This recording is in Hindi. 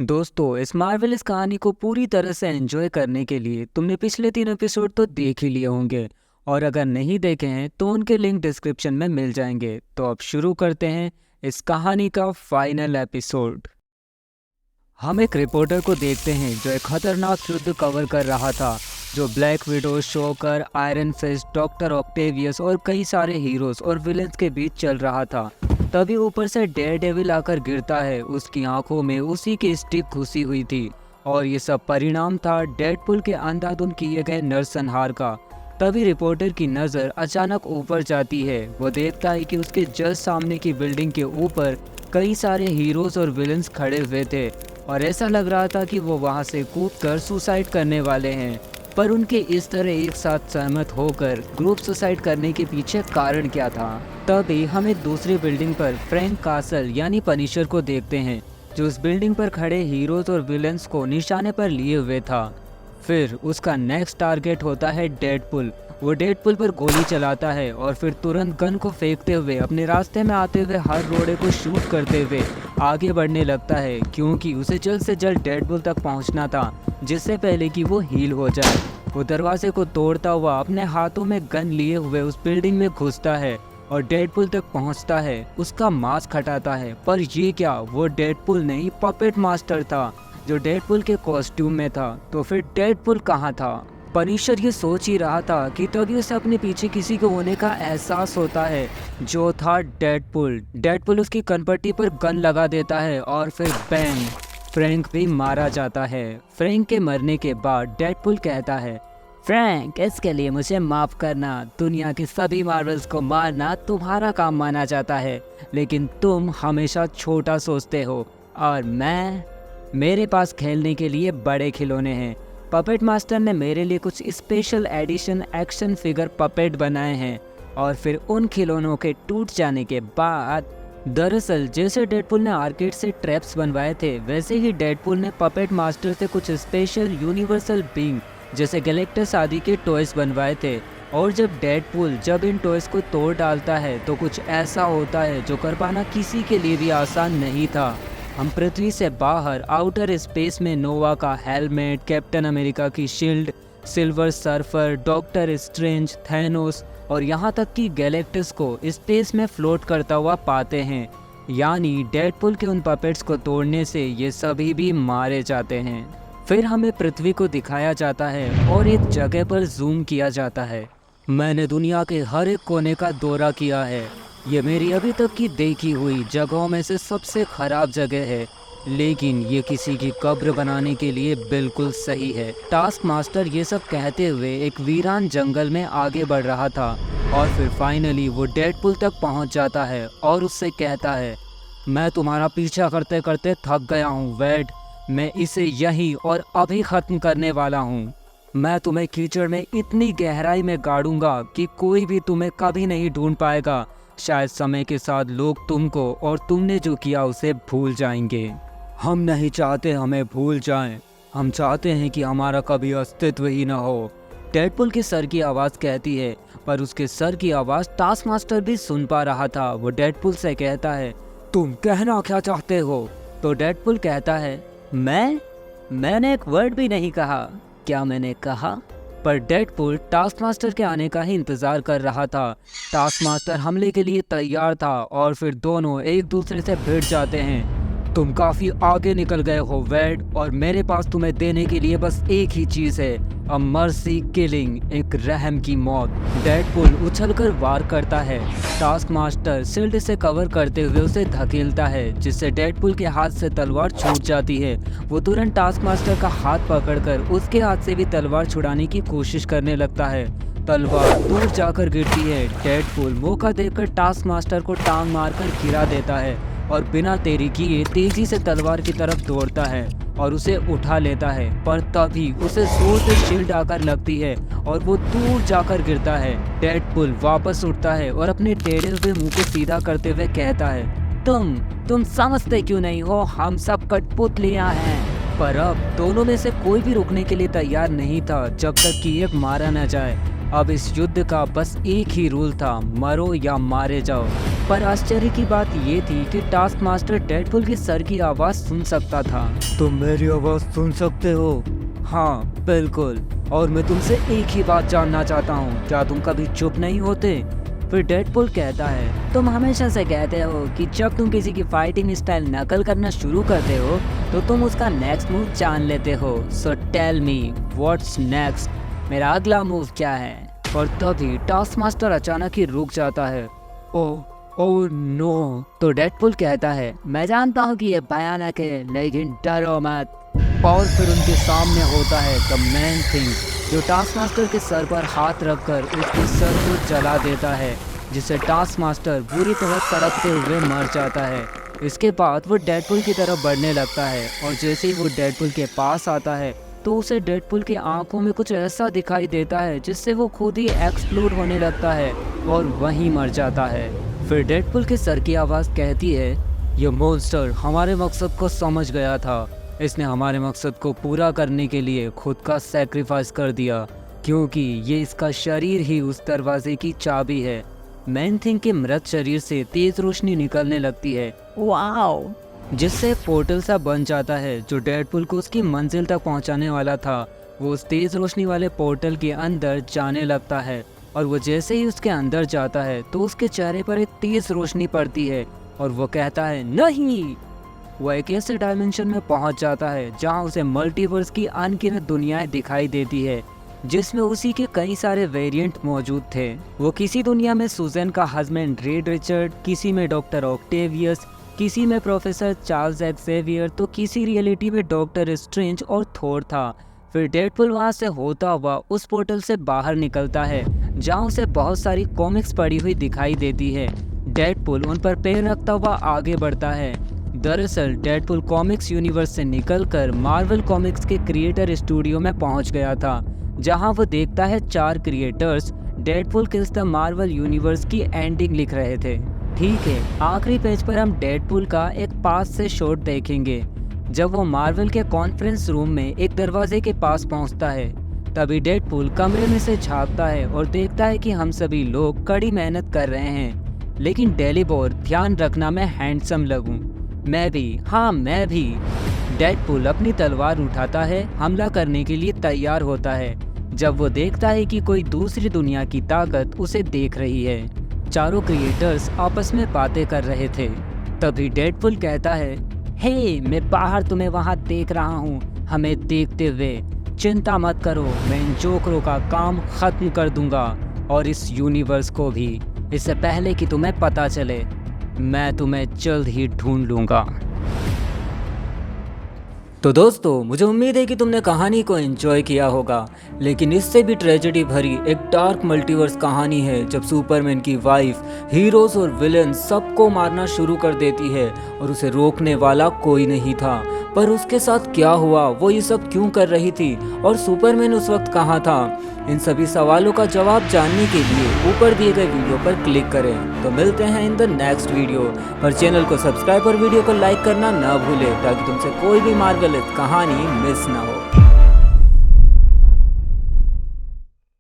दोस्तों, इस मार्वेलस कहानी को पूरी तरह से एंजॉय करने के लिए तुमने पिछले 3 एपिसोड तो देख ही लिए होंगे। और अगर नहीं देखे हैं तो उनके लिंक डिस्क्रिप्शन में मिल जाएंगे। तो अब शुरू करते हैं इस कहानी का फाइनल एपिसोड। हम एक रिपोर्टर को देखते हैं जो एक खतरनाक युद्ध कवर कर रहा था, जो Black Widow, Shocker, Iron Fist, Doctor Octavius और कई सारे हीरोज और विलेंस के बीच चल रहा था। तभी ऊपर से डेयरडेविल आकर गिरता है। उसकी आंखों में उसी की स्टिक घुसी हुई थी और ये सब परिणाम था डेडपुल के अंधाधुंध किए गए नरसंहार का। तभी रिपोर्टर की नज़र अचानक ऊपर जाती है। वो देखता है कि उसके जस्ट सामने की बिल्डिंग के ऊपर कई सारे हीरोज और विलेंस खड़े हुए थे और ऐसा लग रहा था कि वो वहाँ से कूदकर सुसाइड करने वाले हैं। पर उनके इस तरह एक साथ सहमत होकर ग्रुप सुसाइड करने के पीछे कारण क्या था? तभी हम एक दूसरी बिल्डिंग पर फ्रैंक कासल यानी पनिशर को देखते हैं, जो उस बिल्डिंग पर खड़े हीरोज और विलेंस को निशाने पर लिए हुए था। फिर उसका नेक्स्ट टारगेट होता है डेडपुल। वो डेडपुल पर गोली चलाता है और फिर तुरंत गन को फेंकते हुए अपने रास्ते में आते हुए हर रोड़े को शूट करते हुए आगे बढ़ने लगता है, क्योंकि उसे जल्द से जल्द डेडपुल तक पहुंचना था जिससे पहले कि वो हील हो जाए। वो दरवाजे को तोड़ता हुआ अपने हाथों में गन लिए हुए उस बिल्डिंग में घुसता है और डेडपुल तक पहुंचता है। उसका मास्क हटाता है, पर ये क्या, वो डेडपुल नहीं पपेट मास्टर था जो डेडपुल के कॉस्ट्यूम में था। तो फिर डेडपुल कहाँ था? पनिशर ये सोच ही रहा था कि तभी उसे अपने पीछे किसी को होने का एहसास होता है, जो था डेडपुल। डेडपुल उसकी कनपट्टी पर गन लगा देता है और फिर बैंग, फ्रैंक भी मारा जाता है। फ्रैंक के मरने के बाद डेडपुल कहता है, फ्रैंक, इसके लिए मुझे माफ करना। दुनिया के सभी मार्वल्स को मारना तुम्हारा काम माना जाता है, लेकिन तुम हमेशा छोटा सोचते हो और मेरे पास खेलने के लिए बड़े खिलौने हैं। पपेट मास्टर ने मेरे लिए कुछ special edition action figure puppet बनाए हैं। और फिर उन खिलौनों के टूट जाने के बाद, दरअसल जैसे डेडपुल ने आर्केड से ट्रैप्स बनवाए थे, वैसे ही डेडपुल ने पपेट मास्टर से कुछ स्पेशल यूनिवर्सल बींग जैसे गैलेक्टस आदि के टॉयज बनवाए थे। और जब डेडपुल इन टॉयज को तोड़ डालता है तो कुछ ऐसा होता है जो कर पाना किसी के लिए भी आसान नहीं था। हम पृथ्वी से बाहर आउटर स्पेस में नोवा का हेलमेट, कैप्टन अमेरिका की shield, silver surfer, doctor strange, Thanos और यहाँ तक कि गैलेक्टस को स्पेस में फ्लोट करता हुआ पाते हैं। यानी डेडपुल के उन पपेट्स को तोड़ने से ये सभी भी मारे जाते हैं। फिर हमें पृथ्वी को दिखाया जाता है और एक जगह पर जूम किया जाता है। मैंने दुनिया के हर एक कोने का दौरा किया है। ये मेरी अभी तक की देखी हुई जगहों में से सबसे खराब जगह है, लेकिन ये किसी की कब्र बनाने के लिए बिल्कुल सही है। टास्क मास्टर ये सब कहते हुए एक वीरान जंगल में आगे बढ़ रहा था और फिर फाइनली वो डेडपुल तक पहुंच जाता है और उससे कहता है, मैं तुम्हारा पीछा करते करते थक गया हूँ वेड। मैं इसे यहीं और अभी ख़त्म करने वाला हूँ। मैं तुम्हें कीचड़ में इतनी गहराई में गाड़ूंगा कि कोई भी तुम्हें कभी नहीं ढूंढ पाएगा। शायद समय के साथ लोग तुमको और तुमने जो किया उसे भूल जाएंगे। हम नहीं चाहते हमें भूल जाएं। हम चाहते हैं कि हमारा कभी अस्तित्व ही न हो। डेडपुल के सर की आवाज़ कहती है, पर उसके सर की आवाज़ टास्क मास्टर भी सुन पा रहा था। वो डेडपुल से कहता है, तुम कहना क्या चाहते हो? तो डेडपुल कहता है, मैंने एक वर्ड भी नहीं कहा। क्या मैंने कहा? पर डेडपुल टास्क मास्टर के आने का ही इंतजार कर रहा था। टास्क मास्टर हमले के लिए तैयार था और फिर दोनों एक दूसरे से भिड़ जाते हैं। तुम काफी आगे निकल गए हो वेड, और मेरे पास तुम्हें देने के लिए बस एक ही चीज है, अ मर्सी किलिंग, एक रहम की मौत। डेडपुल उछलकर वार करता है। टास्क मास्टर शील्ड से कवर करते हुए उसे धकेलता है, जिससे डेडपुल के हाथ से तलवार छूट जाती है। वो तुरंत टास्क मास्टर का हाथ पकड़कर उसके हाथ से भी तलवार छुड़ाने की कोशिश करने लगता है। तलवार दूर जाकर गिरती है। डेडपुल मौका देखकर टास्क मास्टर को टांग मारकर गिरा देता है और बिना देरी किए तेजी से तलवार की तरफ दौड़ता है और उसे उठा लेता है। पर तभी उसे जोर से शील्ड आकर लगती है और वो दूर जाकर गिरता है। डेडपुल वापस उठता है और अपने टेढ़े हुए मुंह को सीधा करते हुए कहता है, तुम समझते क्यों नहीं हो? हम सब कठपुतलियां हैं। पर अब दोनों में से कोई भी रुकने के लिए तैयार नहीं था जब तक कि एक मारा न जाए। अब इस युद्ध का बस एक ही रूल था, मरो या मारे जाओ। पर आश्चर्य की बात ये थी कि टास्क मास्टर डेडपुल के सर की आवाज़ सुन सकता था। तुम मेरी आवाज़ सुन सकते हो? हाँ बिल्कुल, और मैं तुमसे एक ही बात जानना चाहता हूँ, क्या तुम कभी चुप नहीं होते? फिर डेडपुल कहता है, तुम हमेशा से कहते हो कि जब तुम किसी की फाइटिंग स्टाइल नकल करना शुरू करते हो तो तुम उसका नेक्स्ट मूव जान लेते हो। So tell me what's next, मेरा अगला मूव क्या है? और तभी टास्क मास्टर अचानक ही रुक जाता है। Oh no. तो डेडपुल कहता है, मैं जानता हूँ कि ये भयानक है, लेकिन डरो मत। और फिर उनके सामने होता है द मैन थिंग, जो टास्क मास्टर के सर पर हाथ रखकर उसके सर को जला देता है, जिससे टास्क मास्टर बुरी तरह तड़पते हुए मर जाता है। इसके बाद वो डेडपुल की तरफ बढ़ने लगता है और जैसे ही वो डेडपुल के पास आता है तो उसे डेडपुल की आंखों में कुछ ऐसा दिखाई देता है जिससे वो खुद ही एक्सप्लोड होने लगता है और वहीं मर जाता है। फिर डेडपुल के सर की आवाज़ कहती है, ये मॉन्स्टर हमारे मकसद को समझ गया था, इसने हमारे मकसद को पूरा करने के लिए खुद का सैक्रिफाइस कर दिया, क्योंकि ये इसका शरीर ही उस दरवाजे की चाबी है। मैन थिंग के मृत शरीर से तेज रोशनी निकलने लगती है, वाओ, जिससे पोर्टल सा बन जाता है जो डेडपुल को उसकी मंजिल तक पहुंचाने वाला था। वो उस तेज रोशनी वाले पोर्टल के अंदर जाने लगता है और वो जैसे ही उसके अंदर जाता है तो उसके चेहरे पर एक तेज रोशनी पड़ती है और वो कहता है नहीं। वो एक ऐसे डायमेंशन में पहुंच जाता है जहां उसे मल्टीवर्स की अनगिनत दुनियाएं दिखाई देती है, जिसमें उसी के कई सारे वेरिएंट मौजूद थे। वो किसी दुनिया में सुजैन का हस्बैंड रेड रिचर्ड, किसी में डॉक्टर ऑक्टेवियस, किसी में प्रोफेसर चार्ल्स एक्सेवियर, तो किसी रियलिटी में डॉक्टर स्ट्रेंज और थोर था। फिर डेडपुल वहां से होता हुआ उस पोर्टल से बाहर निकलता है जहां उसे बहुत सारी कॉमिक्स पड़ी हुई दिखाई देती है। डेडपुल उन पर पैर रखता हुआ आगे बढ़ता है। दरअसल डेडपुल कॉमिक्स यूनिवर्स से निकलकर मार्वल कॉमिक्स के क्रिएटर स्टूडियो में पहुंच गया था, जहां वो देखता है 4 creators Deadpool kills the Marvel universe की एंडिंग लिख रहे थे। ठीक है, आखिरी पेज पर हम डेडपुल का एक पास से शॉट देखेंगे जब वो मार्वल के कॉन्फ्रेंस रूम में एक दरवाजे के पास पहुंचता है। तभी डेडपुल कमरे में से झांकता है और देखता है कि हम सभी लोग कड़ी मेहनत कर रहे हैं, लेकिन डेलीबोर ध्यान रखना मैं हैंडसम लगूं। मैं भी, हाँ मैं भी। डेडपुल अपनी तलवार उठाता है, हमला करने के लिए तैयार होता है जब वो देखता है कि कोई दूसरी दुनिया की ताकत उसे देख रही है। चारों क्रिएटर्स आपस में बातें कर रहे थे। तभी डेडपुल कहता है, हे मैं बाहर तुम्हें वहां देख रहा हूँ, हमें देखते हुए। चिंता मत करो, मैं इन जोकरों का काम खत्म कर दूंगा और इस यूनिवर्स को भी, इससे पहले कि तुम्हें पता चले। मैं तुम्हें जल्द ही ढूंढ लूंगा। तो दोस्तों, मुझे उम्मीद है कि तुमने कहानी को एंजॉय किया होगा, लेकिन इससे भी ट्रेजेडी भरी एक डार्क मल्टीवर्स कहानी है जब सुपरमैन की वाइफ हीरोज और विलन सबको मारना शुरू कर देती है और उसे रोकने वाला कोई नहीं था। पर उसके साथ क्या हुआ, वो ये सब क्यों कर रही थी और सुपरमैन उस वक्त कहाँ था? इन सभी सवालों का जवाब जानने के लिए ऊपर दिए गए वीडियो पर क्लिक करें। तो मिलते हैं इन द नेक्स्ट वीडियो। और चैनल को सब्सक्राइब और वीडियो को लाइक करना ना भूलें ताकि तुमसे कोई भी मार्वल कहानी मिस ना हो।